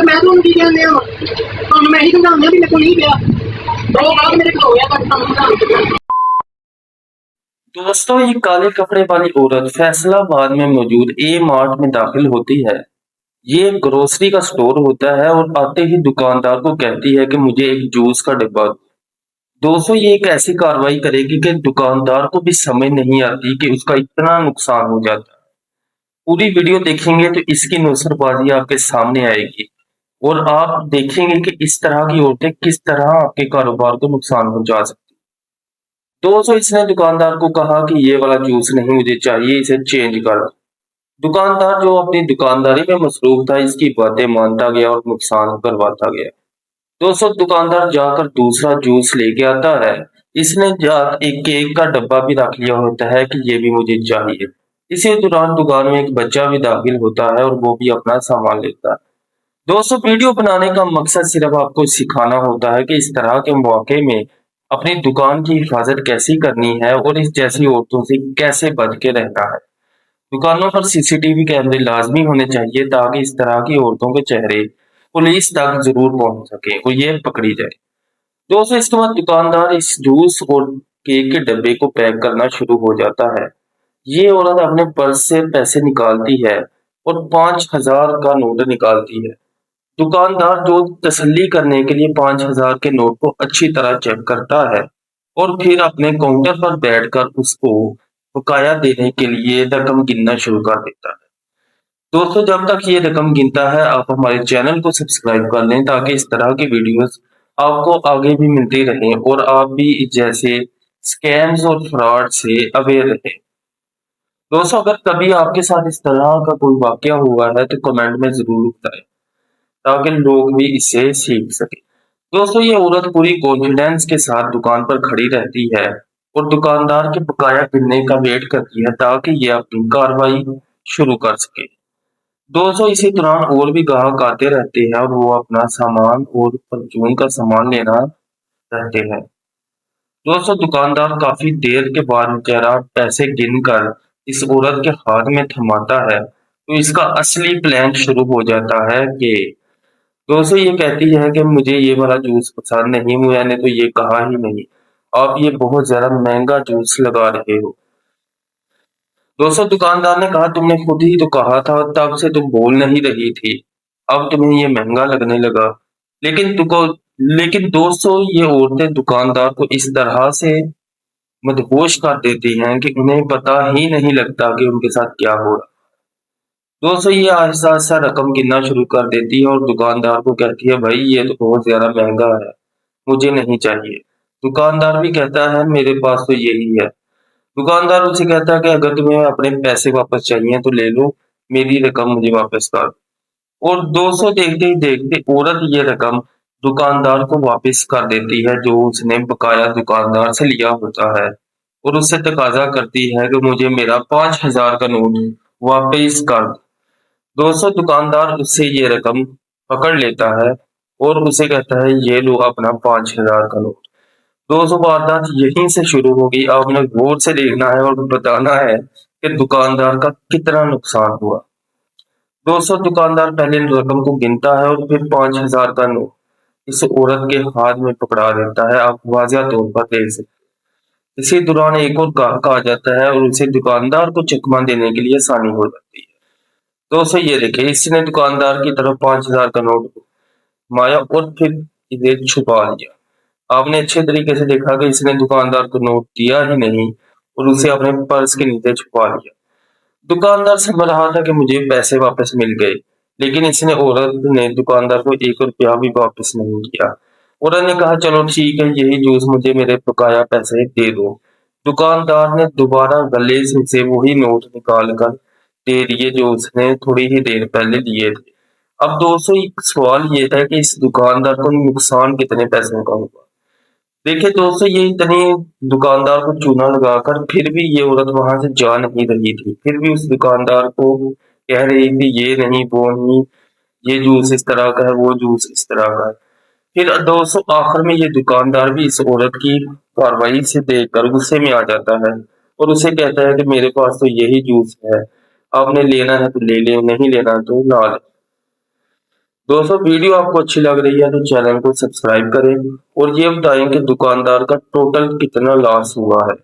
तो मैं तो उनकी कहने तो मैं ही समझाऊंगा भी मेरे को नहीं गया दो बात मेरे को हो गया तब समझा। दोस्तों, ये काले कपड़े वाली औरत फैसलाबाद में मौजूद ए मार्ट में दाखिल होती है। ये एक ग्रोसरी का स्टोर होता है और आते ही दुकानदार को कहती है कि मुझे एक जूस का डिब्बा दो। दोस्तों, ये एक ऐसी कार्रवाई करेगी कि दुकानदार को भी समझ नहीं आती कि उसका इतना नुकसान हो जाता है। पूरी वीडियो देखेंगे तो इसकी नुसरबाजी आपके सामने आएगी और आप देखेंगे कि इस तरह की औरतें किस तरह आपके कारोबार को नुकसान पहुंचा सकती। दोस्तों, इसने दुकानदार को कहा कि ये वाला जूस नहीं मुझे चाहिए, इसे चेंज कर दो। दुकानदार जो अपनी दुकानदारी में मसरूफ था, इसकी बातें मानता गया और नुकसान करवाता गया। दोस्तों, दुकानदार जाकर दूसरा जूस लेके आता है। इसने एक केक का डब्बा भी रख लिया होता है कि ये भी मुझे चाहिए। इसी दौरान दुकान में एक बच्चा भी दाखिल होता है और वो भी अपना सामान लेता है। दोस्तों, वीडियो बनाने का मकसद सिर्फ आपको सिखाना होता है कि इस तरह के मौके में अपनी दुकान की हिफाजत कैसी करनी है और इस जैसी औरतों से कैसे बच के रहना है। दुकानों पर सीसीटीवी कैमरे लाजमी होने चाहिए ताकि इस तरह की औरतों के चेहरे पुलिस तक जरूर पहुंच सके और ये पकड़ी जाए। दोस्तों, इसके बाद दुकानदार इस जूस और केक के डब्बे को पैक करना शुरू हो जाता है। ये औरत अपने पर्स से पैसे निकालती है और 5,000 का नोट निकालती है। दुकानदार जो तसल्ली करने के लिए 5,000 के नोट को अच्छी तरह चेक करता है और फिर अपने काउंटर पर बैठकर उसको बकाया देने के लिए रकम गिनना शुरू कर देता है। दोस्तों, जब तक ये रकम गिनता है आप हमारे चैनल को सब्सक्राइब कर लें ताकि इस तरह की वीडियोस आपको आगे भी मिलती रहें और आप भी जैसे स्कैम्स और फ्रॉड से अवेयर रहें। दोस्तों, अगर कभी आपके साथ इस तरह का कोई वाकया हुआ है तो कमेंट में जरूर बताएं ताकि लोग भी इससे सीख सके। दोस्तों, ये औरत पूरी कॉन्फिडेंस के साथ दुकान पर खड़ी रहती है और दुकानदार के बकाया गिनने का वेट करती है ताकि ये अपनी कार्रवाई शुरू कर सके। दोस्तों, इसी दौरान और भी ग्राहक आते रहते हैं और वो अपना सामान और परचून का सामान लेना रहते हैं। दोस्तों, दुकानदार काफी देर के बाद बेचारा पैसे गिनकर इस औरत के हाथ में थमाता है तो इसका असली प्लान शुरू हो जाता है कि दोस्तों, ये कहती है कि मुझे ये वाला जूस पसंद नहीं, मैंने तो ये कहा ही नहीं, आप ये बहुत ज्यादा महंगा जूस लगा रहे हो। दोस्तों, दुकानदार ने कहा तुमने खुद ही तो कहा था, तब से तुम बोल नहीं रही थी, अब तुम्हें ये महंगा लगने लगा। लेकिन तुमको लेकिन दोस्तों, ये औरतें दुकानदार को इस तरह से मदहोश कर देती हैं कि उन्हें पता ही नहीं लगता कि उनके साथ क्या हो रहा। दोस्तों, ये आहिस्ता आहिस्ता रकम गिनना शुरू कर देती है और दुकानदार को कहती है भाई ये तो बहुत ज्यादा महंगा है, मुझे नहीं चाहिए। दुकानदार भी कहता है मेरे पास तो यही है। दुकानदार उनसे कहता है कि अगर तुम्हें अपने पैसे वापस चाहिए तो ले लो, मेरी रकम मुझे वापस कर दो। और दोस्तों, देखते ही देखते औरत ये रकम दुकानदार को वापस कर देती है जो उसने बकाया दुकानदार से लिया होता है और उससे तकाजा करती है कि मुझे मेरा 5,000 का नोट वापस कर दो। दोस्तों, दुकानदार उससे ये रकम पकड़ लेता है और उसे कहता है ये लो अपना 5,000 का नोट। दोस्तों, वारदात यहीं से शुरू होगी। आपने गौर से देखना है और बताना है कि दुकानदार का कितना नुकसान हुआ। दोस्तों, दुकानदार पहले रकम को गिनता है और फिर 5,000 का नोट इस औरत के हाथ में पकड़ा देता है। आप वाज़िह तौर पर देख सकते हैं। इसी दौरान एक और ग्राहक आ जाता है और उसे दुकानदार को चकमा देने के लिए आसानी हो जाती है। दोस्तों, ये देखिए इसने दुकानदार की तरफ 5,000 का नोट माया और फिर इसे छुपा लिया। आपने अच्छे तरीके से देखा कि इसने दुकानदार को नोट दिया ही नहीं और उसे अपने पर्स के नीचे छुपा लिया। दुकानदार समझ रहा था कि मुझे पैसे वापस मिल गए, लेकिन इसने औरत ने दुकानदार को 1 रुपया भी वापस नहीं किया। औरत ने कहा चलो ठीक है, यही जूस मुझे मेरे बकाया पैसे दे दो। दुकानदार ने दोबारा गले से वही नोट निकाल कर दे दिए जो उसने थोड़ी ही देर पहले दिए थे। अब दोस्तों, एक सवाल ये था कि इस दुकानदार को नुकसान कितने पैसों का हुआ। देखिए दोस्तों, ये इतनी दुकानदार को चूना लगाकर फिर भी ये औरत वहां से जा नहीं रही थी, फिर भी उस दुकानदार को कह रही थी ये नहीं वो नहीं, ये जूस इस तरह का है वो जूस इस तरह का है। फिर दोस्तों, आखिर में ये दुकानदार भी इस औरत की कार्रवाई से देखकर गुस्से में आ जाता है और उसे कहता है कि मेरे पास तो यही जूस है, आपने लेना है तो ले ले, नहीं लेना तो ना ले। दोस्तों वीडियो आपको अच्छी लग रही है तो चैनल को सब्सक्राइब करें और ये बताएं कि दुकानदार का टोटल कितना लॉस हुआ है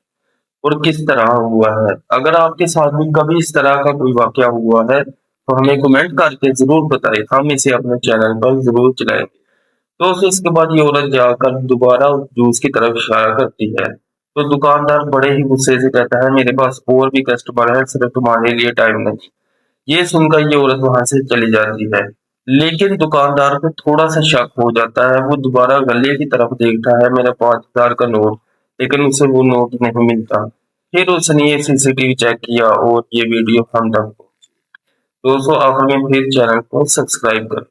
और किस तरह हुआ है। अगर आपके साथ भी कभी इस तरह का कोई वाकया हुआ है तो हमें कमेंट करके जरूर बताएं, हम इसे अपने चैनल पर जरूर चलाएंगे। तो फिर इसके बाद ये औरत जाकर दोबारा उस जूस की तरफ इशारा करती है तो दुकानदार बड़े ही गुस्से से कहता है, मेरे पास और भी कस्टमर है, सिर्फ तुम्हारे लिए टाइम नहीं। ये सुनकर ये औरत वहां से चली जाती है, लेकिन दुकानदार को थोड़ा सा शक हो जाता है। वो दोबारा गले की तरफ देखता है, मेरा 5,000 का नोट, लेकिन उसे वो नोट नहीं मिलता। फिर उसने ये सीसीटीवी चेक किया और ये वीडियो हम तक पहुंची। दोस्तों आखिर में फिर चैनल को सब्सक्राइब करें।